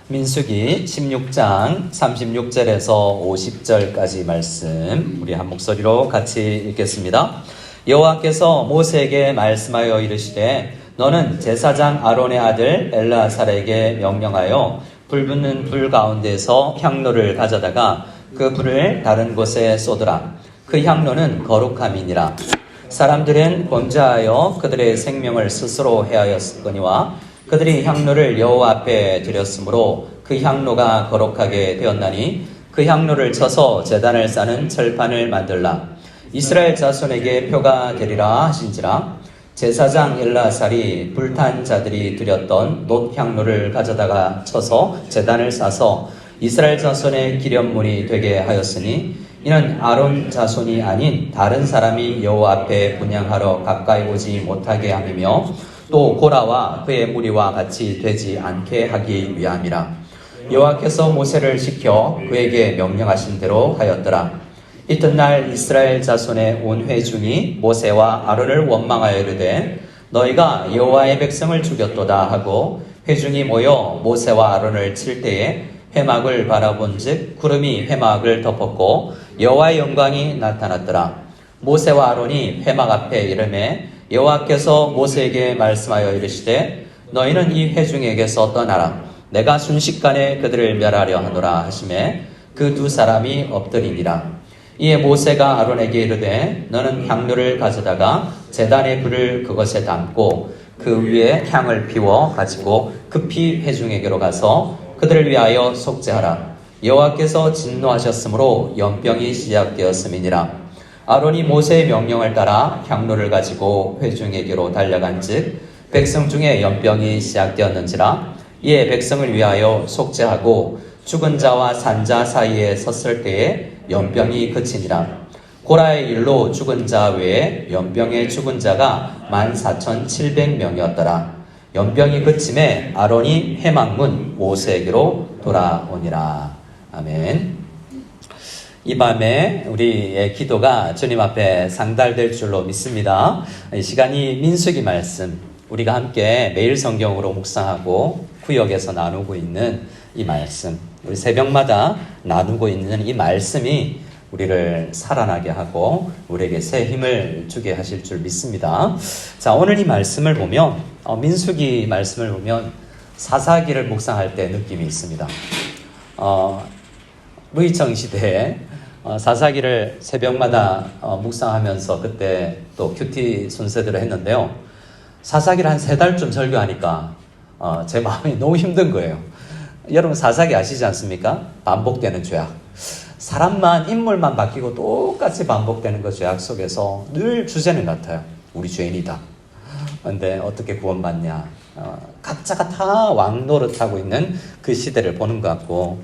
민수기 16장 36절에서 50절까지 말씀 우리 한 목소리로 같이 읽겠습니다. 여호와께서 모세에게 말씀하여 이르시되 너는 제사장 아론의 아들 엘르아살에게 명령하여 불붙는 불 가운데서 향로를 가져다가 그 불을 다른 곳에 쏟으라. 그 향로는 거룩함이니라. 사람들은 범죄하여 그들의 생명을 스스로 해하였거니와 그들이 향로를 여호와 앞에 드렸으므로 그 향로가 거룩하게 되었나니 그 향로를 쳐서 제단을 싸는 철판을 만들라. 이스라엘 자손에게 표가 되리라 하신지라. 제사장 엘르아살이 불탄 자들이 드렸던 놋 향로를 가져다가 쳐서 제단을 싸서 이스라엘 자손의 기념물이 되게 하였으니 이는 아론 자손이 아닌 다른 사람이 여호와 앞에 분향하러 가까이 오지 못하게 함이며 또 고라와 그의 무리와 같이 되지 않게 하기 위함이라. 여호와께서 모세를 시켜 그에게 명령하신 대로 하였더라. 이튿날 이스라엘 자손의 온 회중이 모세와 아론을 원망하여 이르되 너희가 여호와의 백성을 죽였도다 하고 회중이 모여 모세와 아론을 칠 때에 회막을 바라본즉 구름이 회막을 덮었고 여호와의 영광이 나타났더라. 모세와 아론이 회막 앞에 이르매 여호와께서 모세에게 말씀하여 이르시되 너희는 이 회중에게서 떠나라. 내가 순식간에 그들을 멸하려 하노라 하시매 그 두 사람이 엎드리니라. 이에 모세가 아론에게 이르되 너는 향로를 가져다가 제단의 불을 그것에 담고 그 위에 향을 피워 가지고 급히 회중에게로 가서 그들을 위하여 속죄하라. 여호와께서 진노하셨으므로 연병이 시작되었음이니라. 아론이 모세의 명령을 따라 향로를 가지고 회중에게로 달려간즉 백성 중에 연병이 시작되었는지라. 이에 백성을 위하여 속죄하고 죽은 자와 산 자 사이에 섰을 때에 연병이 그치니라. 고라의 일로 죽은 자 외에 연병에 죽은 자가 14,700명이었더라. 연병이 그침에 아론이 회막문 모세에게로 돌아오니라. 아멘. 이 밤에 우리의 기도가 주님 앞에 상달될 줄로 믿습니다. 이 시간이 민수기 말씀, 우리가 함께 매일 성경으로 묵상하고 구역에서 나누고 있는 이 말씀, 우리 새벽마다 나누고 있는 이 말씀이 우리를 살아나게 하고 우리에게 새 힘을 주게 하실 줄 믿습니다. 자, 오늘 이 말씀을 보면 민수기 말씀을 보면 사사기를 묵상할 때 느낌이 있습니다. 루이청 시대에 사사기를 새벽마다 묵상하면서 그때 또 큐티 순서대로 했는데요. 사사기를 한 3달쯤 설교하니까 제 마음이 너무 힘든 거예요. 여러분 사사기 아시지 않습니까? 반복되는 죄악. 사람만 인물만 바뀌고 똑같이 반복되는 그 죄악 속에서 늘 주제는 같아요. 우리 죄인이다. 그런데 어떻게 구원받냐. 각자가 다 왕노릇하고 있는 그 시대를 보는 것 같고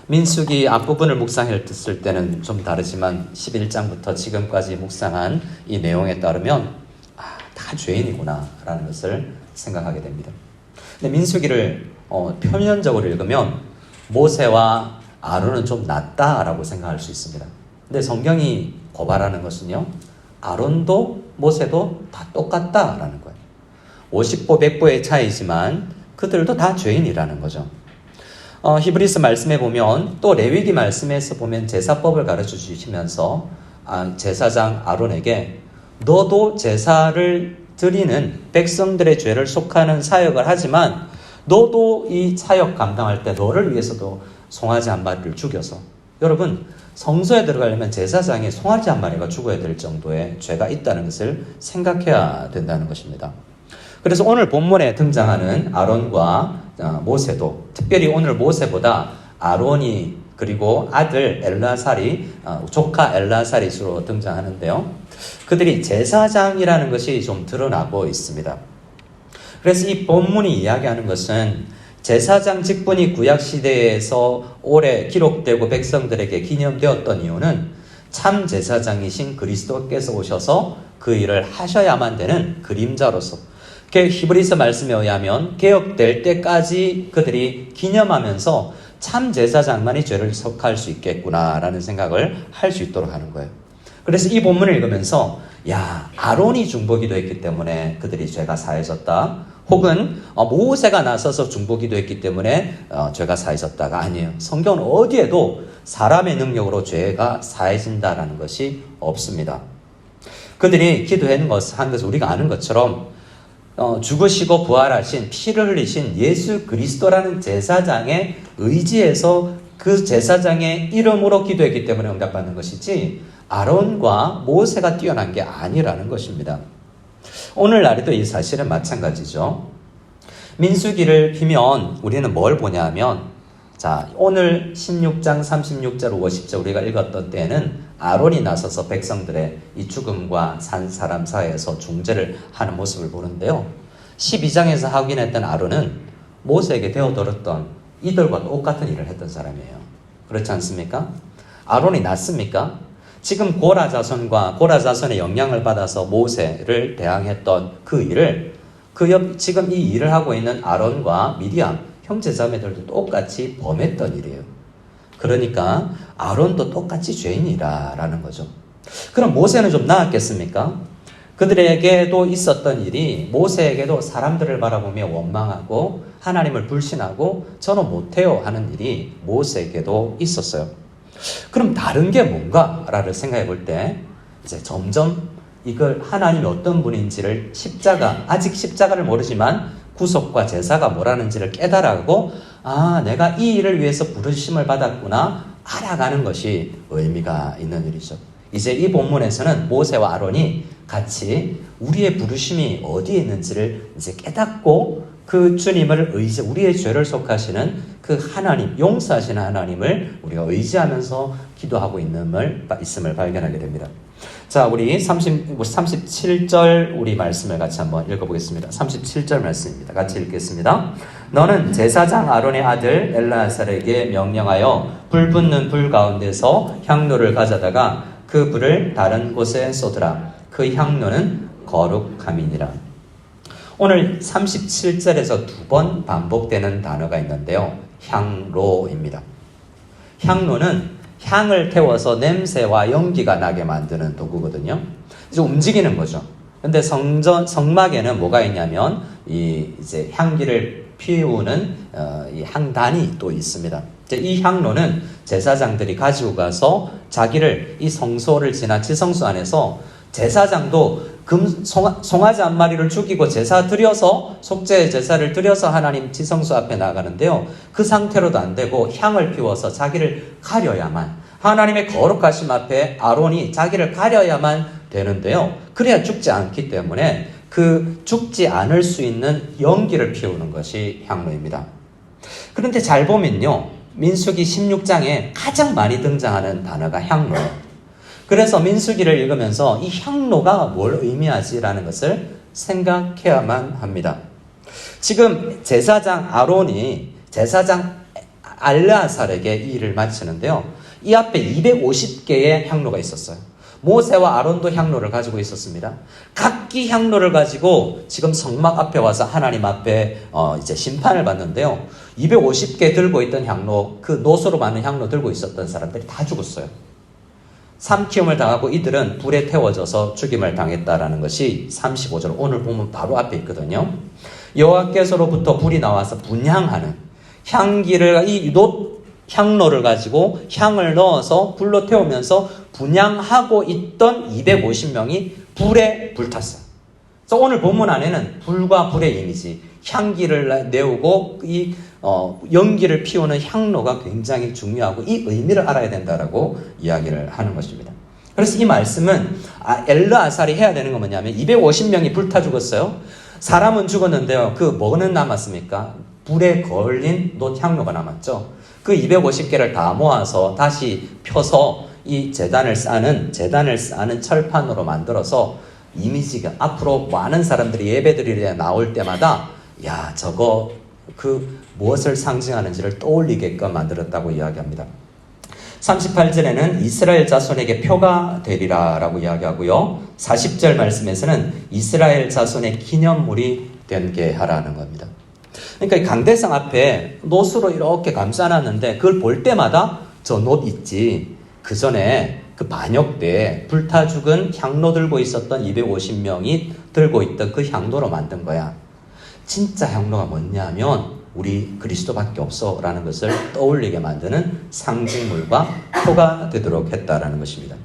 민수기 앞부분을 묵상했을 때는 좀 다르지만 11장부터 지금까지 묵상한 이 내용에 따르면 다 죄인이구나 라는 것을 생각하게 됩니다. 근데 민수기를 표면적으로 읽으면 모세와 아론은 좀 낫다라고 생각할 수 있습니다. 근데 성경이 고발하는 것은요, 아론도 모세도 다 똑같다라는 거예요. 50보 100보의 차이지만 그들도 다 죄인이라는 거죠. 히브리서 말씀에 보면 또 레위기 말씀에서 보면 제사법을 가르쳐 주시면서 제사장 아론에게 너도 제사를 드리는 백성들의 죄를 속하는 사역을 하지만 너도 이 사역 감당할 때 너를 위해서도 송아지 한 마리를 죽여서, 여러분 성소에 들어가려면 제사장이 송아지 한 마리가 죽어야 될 정도의 죄가 있다는 것을 생각해야 된다는 것입니다. 그래서 오늘 본문에 등장하는 아론과 모세도, 특별히 오늘 모세보다 아론이 그리고 아들 엘르아살이, 조카 엘르아살이 주로 등장하는데요. 그들이 제사장이라는 것이 좀 드러나고 있습니다. 그래서 이 본문이 이야기하는 것은 제사장 직분이 구약시대에서 오래 기록되고 백성들에게 기념되었던 이유는 참 제사장이신 그리스도께서 오셔서 그 일을 하셔야만 되는 그림자로서, 히브리서 말씀에 의하면 개혁될 때까지 그들이 기념하면서 참 제사장만이 죄를 속할 수 있겠구나라는 생각을 할 수 있도록 하는 거예요. 그래서 이 본문을 읽으면서 아론이 중보기도 했기 때문에 그들이 죄가 사해졌다. 혹은 모세가 나서서 중보기도했기 때문에 죄가 사해졌다가 아니에요. 성경은 어디에도 사람의 능력으로 죄가 사해진다라는 것이 없습니다. 그들이 기도한 것을 우리가 아는 것처럼 죽으시고 부활하신 피를 흘리신 예수 그리스도라는 제사장의 의지에서 그 제사장의 이름으로 기도했기 때문에 응답받는 것이지 아론과 모세가 뛰어난 게 아니라는 것입니다. 오늘날에도 이 사실은 마찬가지죠. 민수기를 피면 우리는 뭘 보냐 하면 자, 오늘 16장 36절 50절 우리가 읽었던 때에는 아론이 나서서 백성들의 이 죽음과 산 사람 사이에서 중재를 하는 모습을 보는데요. 12장에서 확인했던 아론은 모세에게 되어들었던 이들과 똑같은 일을 했던 사람이에요. 그렇지 않습니까? 아론이 낫습니까? 지금 고라 자손의 영향을 받아서 모세를 대항했던 그 일을 지금 이 일을 하고 있는 아론과 미디안 형제자매들도 똑같이 범했던 일이에요. 그러니까 아론도 똑같이 죄인이라는 거죠. 그럼 모세는 좀 나았겠습니까? 그들에게도 있었던 일이 모세에게도 사람들을 바라보며 원망하고 하나님을 불신하고 저는 못해요 하는 일이 모세에게도 있었어요. 그럼 다른 게 뭔가를 생각해 볼 때 이제 점점 이걸 하나님이 어떤 분인지를 아직 십자가를 모르지만 구속과 제사가 뭐라는지를 깨달아가고 내가 이 일을 위해서 부르심을 받았구나 알아가는 것이 의미가 있는 일이죠. 이제 이 본문에서는 모세와 아론이 같이 우리의 부르심이 어디에 있는지를 이제 깨닫고 그 주님을 우리의 죄를 속하시는 그 하나님, 용서하시는 하나님을 우리가 의지하면서 기도하고 있음을 발견하게 됩니다. 자, 우리 37절 우리 말씀을 같이 한번 읽어보겠습니다. 37절 말씀입니다. 같이 읽겠습니다. 너는 제사장 아론의 아들 엘르아살에게 명령하여 불 붙는 불 가운데서 향로를 가져다가 그 불을 다른 곳에 쏟으라. 그 향로는 거룩함이니라. 오늘 37절에서 두 번 반복되는 단어가 있는데요. 향로입니다. 향로는 향을 태워서 냄새와 연기가 나게 만드는 도구거든요. 이제 움직이는 거죠. 근데 성막에는 뭐가 있냐면 이제 향기를 피우는 이 향단이 또 있습니다. 이제 이 향로는 제사장들이 가지고 가서 자기를 이 성소를 지나 지성소 안에서 제사장도 송아지 한 마리를 죽이고 제사 드려서 속죄의 제사를 드려서 하나님 지성소 앞에 나가는데요. 그 상태로도 안 되고 향을 피워서 자기를 가려야만 하나님의 거룩하심 앞에 아론이 자기를 가려야만 되는데요. 그래야 죽지 않기 때문에 그 죽지 않을 수 있는 연기를 피우는 것이 향로입니다. 그런데 잘 보면요. 민수기 16장에 가장 많이 등장하는 단어가 향로예요. 그래서 민수기를 읽으면서 이 향로가 뭘 의미하지라는 것을 생각해야만 합니다. 지금 제사장 아론이 제사장 엘르아살에게 이 일을 마치는데요. 이 앞에 250개의 향로가 있었어요. 모세와 아론도 향로를 가지고 있었습니다. 각기 향로를 가지고 지금 성막 앞에 와서 하나님 앞에 이제 심판을 받는데요. 250개 들고 있던 향로, 그 노소로 많은 향로 들고 있었던 사람들이 다 죽었어요. 삼키움을 당하고 이들은 불에 태워져서 죽임을 당했다라는 것이 35절 오늘 보면 바로 앞에 있거든요. 여호와께서로부터 불이 나와서 분향하는 향기를 향로를 가지고 향을 넣어서 불로 태우면서 분향하고 있던 250명이 불에 불탔어요. 그래서 오늘 본문 안에는 불과 불의 이미지, 향기를 내우고 이 연기를 피우는 향로가 굉장히 중요하고 이 의미를 알아야 된다라고 이야기를 하는 것입니다. 그래서 이 말씀은 엘르아살이 해야 되는 건 뭐냐면 250명이 불타 죽었어요. 사람은 죽었는데요. 그 뭐는 남았습니까? 불에 걸린 놋향로가 남았죠. 그 250개를 다 모아서 다시 펴서 이 제단을 싸는 철판으로 만들어서 이미지가 앞으로 많은 사람들이 예배드리려 나올 때마다 저거 무엇을 상징하는지를 떠올리게끔 만들었다고 이야기합니다. 38절에는 이스라엘 자손에게 표가 되리라 라고 이야기하고요. 40절 말씀에서는 이스라엘 자손의 기념물이 되게 하라는 겁니다. 그러니까 이 강대상 앞에 놋으로 이렇게 감싸놨는데 그걸 볼 때마다 저 놋 있지. 그 전에 그 반역 때 불타 죽은 향로 들고 있었던 250명이 들고 있던 그 향로로 만든 거야. 진짜 향로가 뭐냐면 우리 그리스도밖에 없어 라는 것을 떠올리게 만드는 상징물과 표가 되도록 했다라는 것입니다.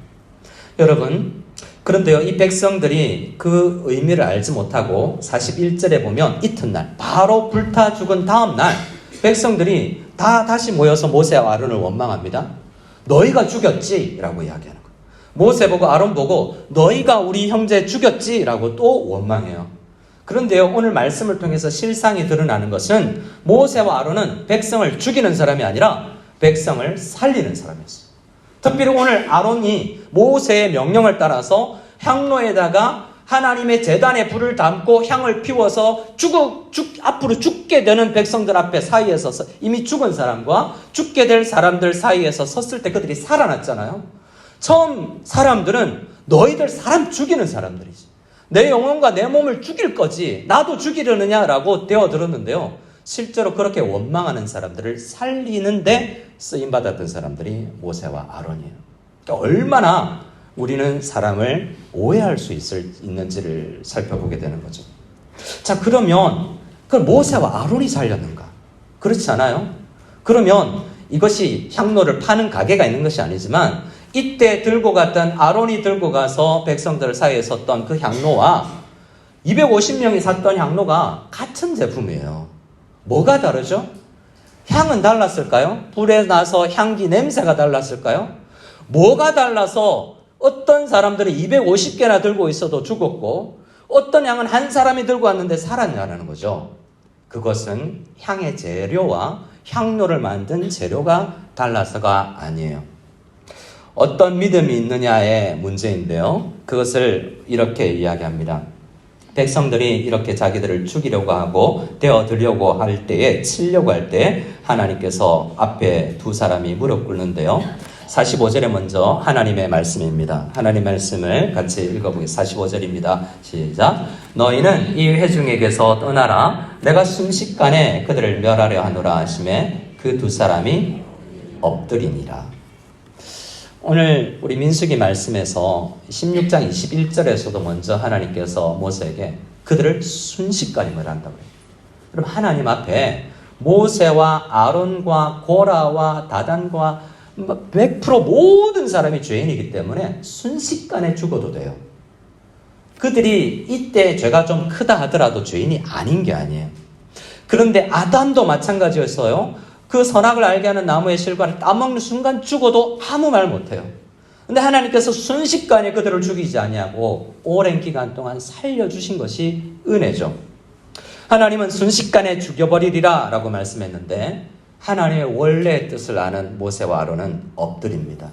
여러분, 그런데요, 이 백성들이 그 의미를 알지 못하고 41절에 보면 이튿날 바로 불타 죽은 다음 날 백성들이 다 다시 모여서 모세와 아론을 원망합니다. 너희가 죽였지? 라고 이야기하는 거예요. 모세 보고 아론 보고 너희가 우리 형제 죽였지? 라고 또 원망해요. 그런데요, 오늘 말씀을 통해서 실상이 드러나는 것은 모세와 아론은 백성을 죽이는 사람이 아니라 백성을 살리는 사람이었어요. 특별히 오늘 아론이 모세의 명령을 따라서 향로에다가 하나님의 제단에 불을 담고 향을 피워서 앞으로 죽게 되는 백성들 앞에 사이에서 이미 죽은 사람과 죽게 될 사람들 사이에서 섰을 때 그들이 살아났잖아요. 처음 사람들은 너희들 사람 죽이는 사람들이지. 내 영혼과 내 몸을 죽일 거지. 나도 죽이려느냐라고 되어들었는데요. 실제로 그렇게 원망하는 사람들을 살리는데 쓰임받았던 사람들이 모세와 아론이에요. 그러니까 얼마나 우리는 사람을 오해할 수 있는지를 살펴보게 되는 거죠. 자, 그러면 그 모세와 아론이 살렸는가? 그렇지 않아요? 그러면 이것이 향로를 파는 가게가 있는 것이 아니지만 이때 들고 갔던 아론이 들고 가서 백성들 사이에 섰던 그 향로와 250명이 샀던 향로가 같은 제품이에요. 뭐가 다르죠? 향은 달랐을까요? 불에 나서 향기 냄새가 달랐을까요? 뭐가 달라서 어떤 사람들은 250개나 들고 있어도 죽었고 어떤 향은 한 사람이 들고 왔는데 살았냐라는 거죠. 그것은 향의 재료와 향료를 만든 재료가 달라서가 아니에요. 어떤 믿음이 있느냐의 문제인데요. 그것을 이렇게 이야기합니다. 백성들이 이렇게 자기들을 죽이려고 하고 되어들려고 할 때에 치려고 할 때 하나님께서 앞에 두 사람이 무릎 꿇는데요. 45절에 먼저 하나님의 말씀입니다. 하나님 말씀을 같이 읽어보겠습니다. 45절입니다. 시작. 너희는 이 회중에게서 떠나라. 내가 순식간에 그들을 멸하려 하노라 하시매 그 두 사람이 엎드리니라. 오늘 우리 민수기 말씀에서 16장 21절에서도 먼저 하나님께서 모세에게 그들을 순식간에 멸한다고 해요. 그럼 하나님 앞에 모세와 아론과 고라와 다단과 100% 모든 사람이 죄인이기 때문에 순식간에 죽어도 돼요. 그들이 이때 죄가 좀 크다 하더라도 죄인이 아닌 게 아니에요. 그런데 아담도 마찬가지였어요. 그 선악을 알게 하는 나무의 실과를 따먹는 순간 죽어도 아무 말 못해요. 근데 하나님께서 순식간에 그들을 죽이지 아니하고 오랜 기간 동안 살려주신 것이 은혜죠. 하나님은 순식간에 죽여버리리라 라고 말씀했는데 하나님의 원래의 뜻을 아는 모세와 아론은 엎드립니다.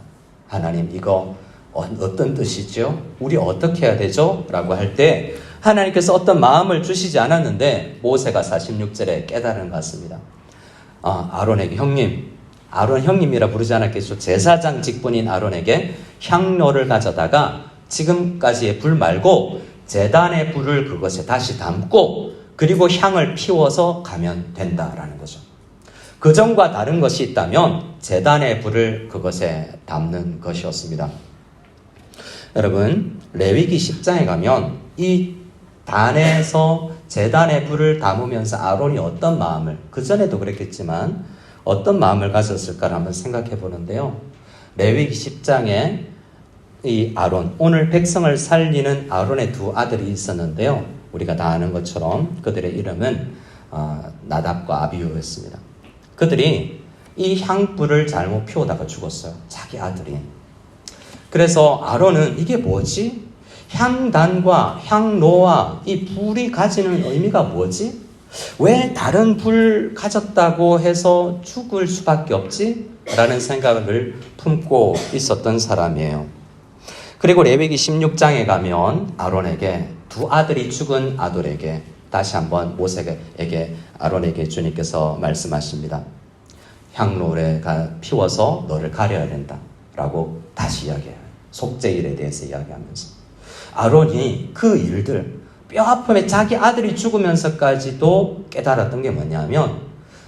하나님, 이거 어떤 뜻이죠? 우리 어떻게 해야 되죠? 라고 할 때 하나님께서 어떤 마음을 주시지 않았는데 모세가 46절에 깨달은 것 같습니다. 아론에게 아론 형님이라 부르지 않았겠죠. 제사장 직분인 아론에게 향로를 가져다가 지금까지의 불 말고 제단의 불을 그것에 다시 담고 그리고 향을 피워서 가면 된다라는 거죠. 그전과 다른 것이 있다면 제단의 불을 그것에 담는 것이었습니다. 여러분, 레위기 10장에 가면 이 단에서 제단의 불을 담으면서 아론이 어떤 마음을, 그전에도 그랬겠지만 어떤 마음을 가졌을까를 한번 생각해 보는데요. 레위기 10장에 이 아론, 오늘 백성을 살리는 아론의 두 아들이 있었는데요. 우리가 다 아는 것처럼 그들의 이름은 나답과 아비후였습니다. 그들이 이 향불을 잘못 피우다가 죽었어요. 자기 아들이. 그래서 아론은 이게 뭐지? 향단과 향로와 이 불이 가지는 의미가 뭐지? 왜 다른 불 가졌다고 해서 죽을 수밖에 없지? 라는 생각을 품고 있었던 사람이에요. 그리고 레위기 16장에 가면 아론에게 두 아들이 죽은 아들에게 다시 한번 모세에게 아론에게 주님께서 말씀하십니다. 향로를 피워서 너를 가려야 된다 라고 다시 이야기해요. 속죄일에 대해서 이야기하면서 아론이 그 일들 뼈아픔에 자기 아들이 죽으면서까지도 깨달았던 게 뭐냐면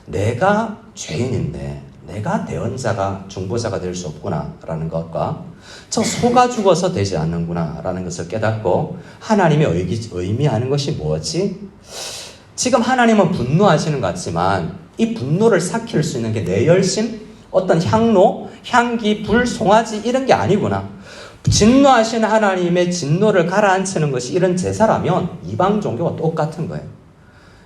내가 죄인인데 내가 대언자가 중보자가 될 수 없구나 라는 것과 저 소가 죽어서 되지 않는구나 라는 것을 깨닫고 하나님의 의미하는 것이 뭐지? 지금 하나님은 분노하시는 것 같지만 이 분노를 삭힐 수 있는 게 내 열심, 어떤 향로, 향기, 불, 송아지 이런 게 아니구나. 진노하시는 하나님의 진노를 가라앉히는 것이 이런 제사라면 이방 종교가 똑같은 거예요.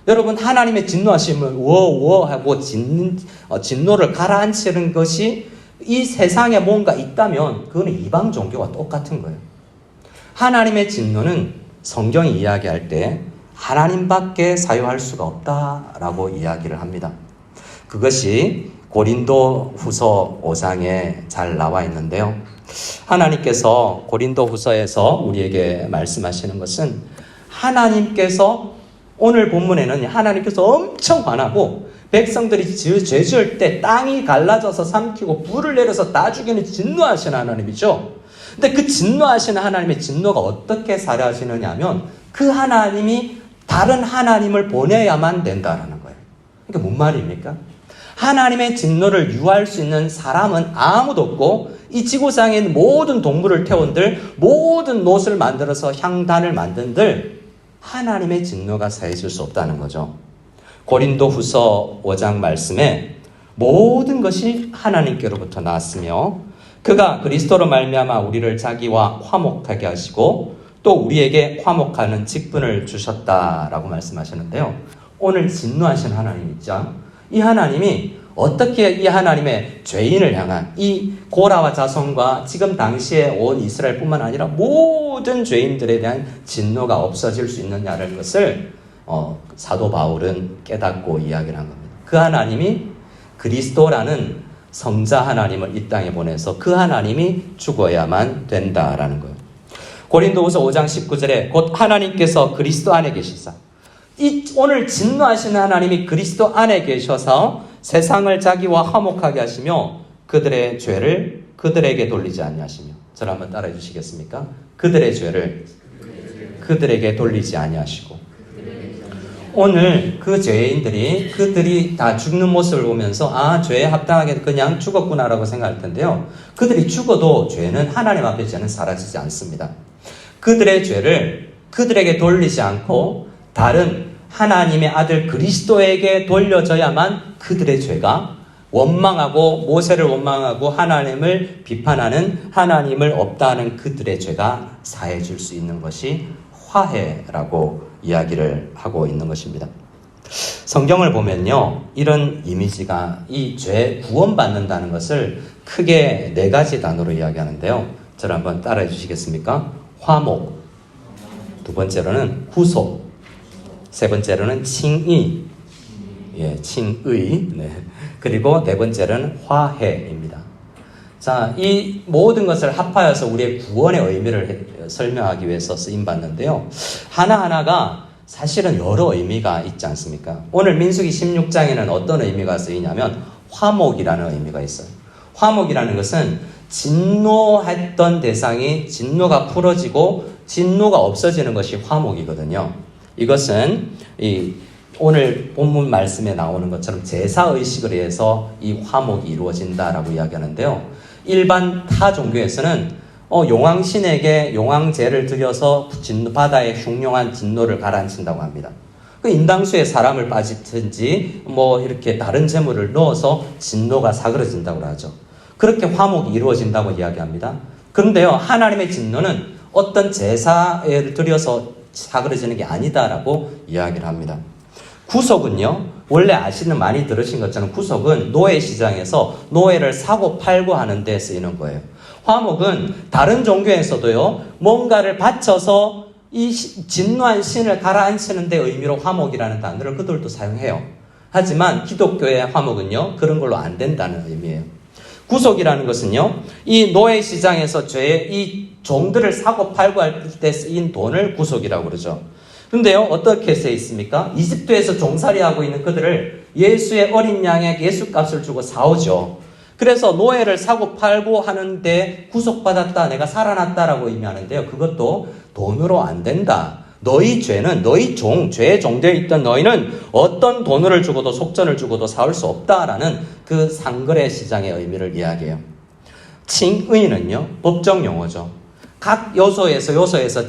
여러분, 하나님의 진노하심을 우어 하고 진노를 가라앉히는 것이 이 세상에 뭔가 있다면 그거는 이방 종교와 똑같은 거예요. 하나님의 진노는 성경이 이야기할 때 하나님밖에 사유할 수가 없다라고 이야기를 합니다. 그것이 고린도 후서 5장에 잘 나와 있는데요. 하나님께서 고린도 후서에서 우리에게 말씀하시는 것은 하나님께서 오늘 본문에는 하나님께서 엄청 화나고 백성들이 죄 지을 때 땅이 갈라져서 삼키고 불을 내려서 다 죽이는 진노하시는 하나님이죠. 근데 그 진노하시는 하나님의 진노가 어떻게 사라지느냐 하면 그 하나님이 다른 하나님을 보내야만 된다라는 거예요. 그러니까 뭔 말입니까? 하나님의 진노를 유할 수 있는 사람은 아무도 없고 이 지구상에 있는 모든 동물을 태운들 모든 놋을 만들어서 향단을 만든들 하나님의 진노가 사해질 수 없다는 거죠. 고린도 후서 5장 말씀에 모든 것이 하나님께로부터 나왔으며 그가 그리스도로 말미암아 우리를 자기와 화목하게 하시고 또 우리에게 화목하는 직분을 주셨다라고 말씀하시는데요. 오늘 진노하신 하나님 있죠. 이 하나님이 어떻게 이 하나님의 죄인을 향한 이 고라와 자손과 지금 당시에 온 이스라엘뿐만 아니라 모든 죄인들에 대한 진노가 없어질 수 있느냐를 것을 사도 바울은 깨닫고 이야기를 한 겁니다. 그 하나님이 그리스도라는 성자 하나님을 이 땅에 보내서 그 하나님이 죽어야만 된다라는 거예요. 고린도후서 5장 19절에 곧 하나님께서 그리스도 안에 계시사 이 오늘 진노하시는 하나님이 그리스도 안에 계셔서 세상을 자기와 화목하게 하시며 그들의 죄를 그들에게 돌리지 아니하시며 저를 한번 따라해 주시겠습니까? 그들의 죄를 그들에게 돌리지 아니하시고 오늘 그 죄인들이 그들이 다 죽는 모습을 보면서 죄에 합당하게 그냥 죽었구나라고 생각할 텐데요. 그들이 죽어도 죄는 하나님 앞에 죄는 사라지지 않습니다. 그들의 죄를 그들에게 돌리지 않고 다른 하나님의 아들 그리스도에게 돌려져야만 그들의 죄가 원망하고 모세를 원망하고 하나님을 비판하는 하나님을 없다는 그들의 죄가 사해질 수 있는 것이 화해라고 이야기를 하고 있는 것입니다. 성경을 보면요, 이런 이미지가 이 죄 구원받는다는 것을 크게 4가지 단어로 이야기하는데요. 저를 한번 따라해 주시겠습니까? 화목, 두 번째로는 구속, 세 번째로는 칭의, 칭의, 그리고 네 번째로는 화해입니다. 자, 이 모든 것을 합하여서 우리의 구원의 의미를 설명하기 위해서 쓰임받는데요. 하나하나가 사실은 여러 의미가 있지 않습니까? 오늘 민수기 16장에는 어떤 의미가 쓰이냐면 화목이라는 의미가 있어요. 화목이라는 것은 진노했던 대상이 진노가 풀어지고 진노가 없어지는 것이 화목이거든요. 이것은 오늘 본문 말씀에 나오는 것처럼 제사의식을 위해서 이 화목이 이루어진다라고 이야기하는데요. 일반 타 종교에서는 용왕신에게 용왕제를 드려서 바다에 흉흉한 진노를 가라앉힌다고 합니다. 그 인당수에 사람을 빠지든지 이렇게 다른 재물을 넣어서 진노가 사그러진다고 하죠. 그렇게 화목이 이루어진다고 이야기합니다. 그런데요, 하나님의 진노는 어떤 제사를 드려서 사그러지는 게 아니다라고 이야기를 합니다. 구속은요, 원래 많이 들으신 것처럼 구속은 노예 시장에서 노예를 사고 팔고 하는 데 쓰이는 거예요. 화목은 다른 종교에서도요, 뭔가를 바쳐서 이 진노한 신을 가라앉히는 데 의미로 화목이라는 단어를 그들도 사용해요. 하지만 기독교의 화목은요, 그런 걸로 안 된다는 의미예요. 구속이라는 것은요, 이 노예 시장에서 이 종들을 사고 팔고 할 때 쓰인 돈을 구속이라고 그러죠. 그런데요, 어떻게 쓰여 있습니까? 이집트에서 종살이하고 있는 그들을 예수의 어린 양의 예수값을 주고 사오죠. 그래서 노예를 사고 팔고 하는데 구속받았다, 내가 살아났다라고 의미하는데요. 그것도 돈으로 안 된다. 너희 죄는 너희 죄에 종되어 있던 너희는 어떤 돈을 주고도 속전을 주고도 사올 수 없다라는 그 상거래 시장의 의미를 이야기해요. 칭의는요, 법정 용어죠. 각 요소에서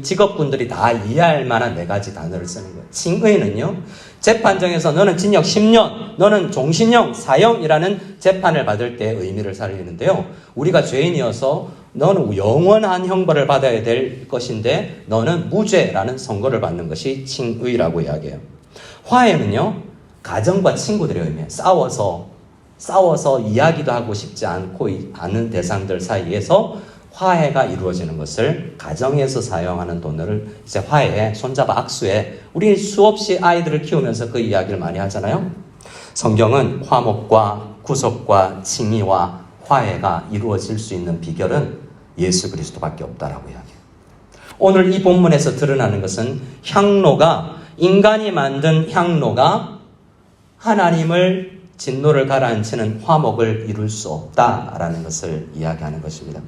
직업군들이 다 이해할 만한 4가지 단어를 쓰는 거예요. 칭의는요, 재판정에서 너는 징역 10년, 너는 종신형, 사형이라는 재판을 받을 때 의미를 살리는데요. 우리가 죄인이어서 너는 영원한 형벌을 받아야 될 것인데 너는 무죄라는 선고를 받는 것이 칭의라고 이야기해요. 화해는요, 가정과 친구들의 의미예요. 싸워서 이야기도 하고 싶지 않은 대상들 사이에서 화해가 이루어지는 것을 가정에서 사용하는 돈을 이제 화해에, 손잡아 악수에, 우리 수없이 아이들을 키우면서 그 이야기를 많이 하잖아요. 성경은 화목과 구속과 칭의와 화해가 이루어질 수 있는 비결은 예수 그리스도밖에 없다라고 이야기해요. 오늘 이 본문에서 드러나는 것은 인간이 만든 향로가 하나님을 진노를 가라앉히는 화목을 이룰 수 없다라는 것을 이야기하는 것입니다.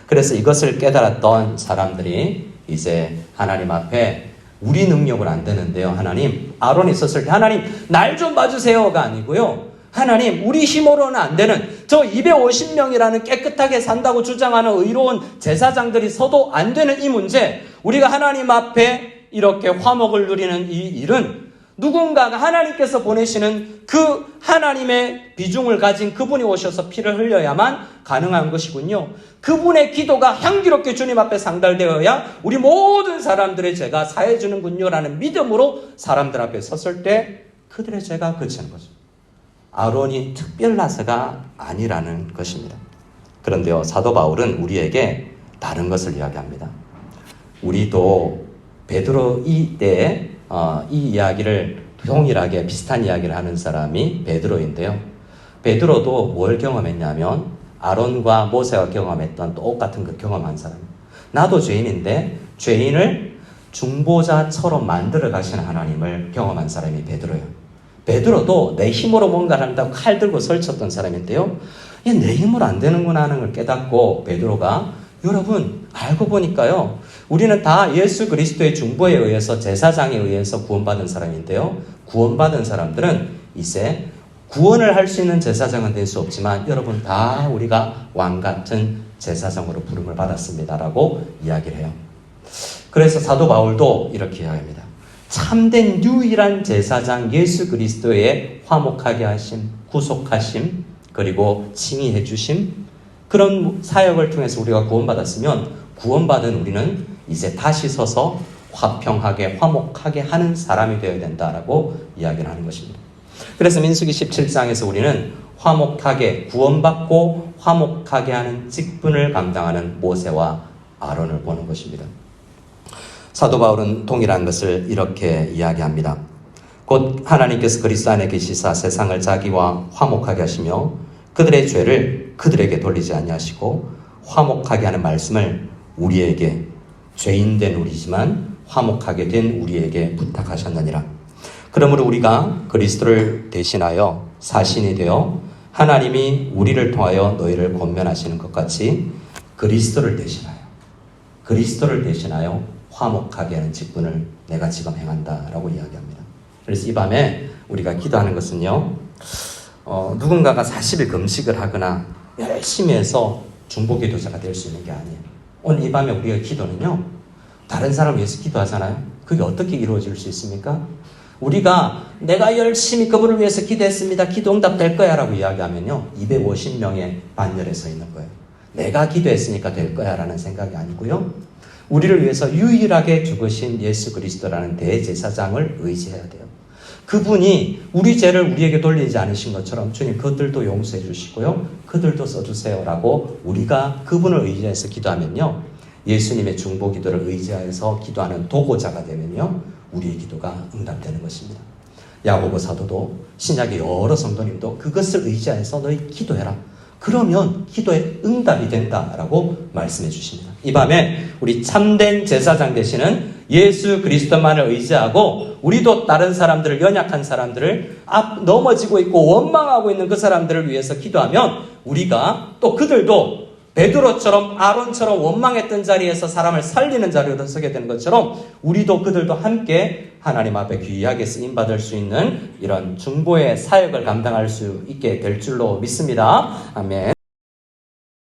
그래서 이것을 깨달았던 사람들이 이제 하나님 앞에 우리 능력은 안 되는데요. 하나님, 아론이 있었을 때 하나님 날 좀 봐주세요가 아니고요. 하나님, 우리 힘으로는 안 되는 저 250명이라는 깨끗하게 산다고 주장하는 의로운 제사장들이 서도 안 되는 이 문제, 우리가 하나님 앞에 이렇게 화목을 누리는 이 일은 누군가가 하나님께서 보내시는 그 하나님의 비중을 가진 그분이 오셔서 피를 흘려야만 가능한 것이군요. 그분의 기도가 향기롭게 주님 앞에 상달되어야 우리 모든 사람들의 죄가 사해지는군요 라는 믿음으로 사람들 앞에 섰을 때 그들의 죄가 그치는 거죠. 아론이 특별나서가 아니라는 것입니다. 그런데요, 사도 바울은 우리에게 다른 것을 이야기합니다. 우리도 베드로 이때에 이 이야기를 동일하게 비슷한 이야기를 하는 사람이 베드로인데요. 베드로도 뭘 경험했냐면 아론과 모세가 경험했던 똑같은 그 경험한 사람이에요. 나도 죄인인데 죄인을 중보자처럼 만들어 가시는 하나님을 경험한 사람이 베드로예요. 베드로도 내 힘으로 뭔가를 한다고 칼 들고 설쳤던 사람인데요. 내 힘으로 안 되는구나 하는 걸 깨닫고 베드로가, 여러분 알고 보니까요, 우리는 다 예수 그리스도의 중보에 의해서 제사장에 의해서 구원받은 사람인데요. 구원받은 사람들은 이제 구원을 할 수 있는 제사장은 될 수 없지만 여러분 다 우리가 왕같은 제사장으로 부름을 받았습니다라고 이야기를 해요. 그래서 사도 바울도 이렇게 이야기합니다. 참된 유일한 제사장 예수 그리스도의 화목하게 하심, 구속하심, 그리고 칭의해 주심, 그런 사역을 통해서 우리가 구원받았으면 구원받은 우리는 이제 다시 서서 화평하게 화목하게 하는 사람이 되어야 된다라고 이야기를 하는 것입니다. 그래서 민수기 17장에서 우리는 화목하게 구원받고 화목하게 하는 직분을 감당하는 모세와 아론을 보는 것입니다. 사도 바울은 동일한 것을 이렇게 이야기합니다. 곧 하나님께서 그리스도 안에 계시사 세상을 자기와 화목하게 하시며 그들의 죄를 그들에게 돌리지 아니하시고 화목하게 하는 말씀을 우리에게, 죄인된 우리지만 화목하게 된 우리에게 부탁하셨느니라. 그러므로 우리가 그리스도를 대신하여 사신이 되어 하나님이 우리를 통하여 너희를 권면하시는 것 같이 그리스도를 대신하여 화목하게 하는 직분을 내가 지금 행한다라고 이야기합니다. 그래서 이 밤에 우리가 기도하는 것은요, 누군가가 40일 금식을 하거나 열심히 해서 중보기도자가 될 수 있는 게 아니에요. 오늘 이 밤에 우리의 기도는요, 다른 사람을 위해서 기도하잖아요. 그게 어떻게 이루어질 수 있습니까? 우리가 내가 열심히 그분을 위해서 기도했습니다, 기도 응답될 거야 라고 이야기하면요, 250명의 반열에 서 있는 거예요. 내가 기도했으니까 될 거야 라는 생각이 아니고요, 우리를 위해서 유일하게 죽으신 예수 그리스도라는 대제사장을 의지해야 돼요. 그분이 우리 죄를 우리에게 돌리지 않으신 것처럼 주님 그들도 용서해 주시고요, 그들도 써주세요 라고 우리가 그분을 의지해서 기도하면요, 예수님의 중보기도를 의지하여서 기도하는 도구자가 되면요, 우리의 기도가 응답되는 것입니다. 야고보 사도도, 신약의 여러 성도님도 그것을 의지하여서 너희 기도해라, 그러면 기도에 응답이 된다라고 말씀해 주십니다. 이 밤에 우리 참된 제사장 되시는 예수 그리스도만을 의지하고 우리도 다른 사람들을, 연약한 사람들을, 넘어지고 있고 원망하고 있는 그 사람들을 위해서 기도하면 우리가 또 그들도 베드로처럼 아론처럼 원망했던 자리에서 사람을 살리는 자리로 서게 되는 것처럼 우리도 그들도 함께 하나님 앞에 귀하게 쓰임받을 수 있는 이런 중보의 사역을 감당할 수 있게 될 줄로 믿습니다. 아멘.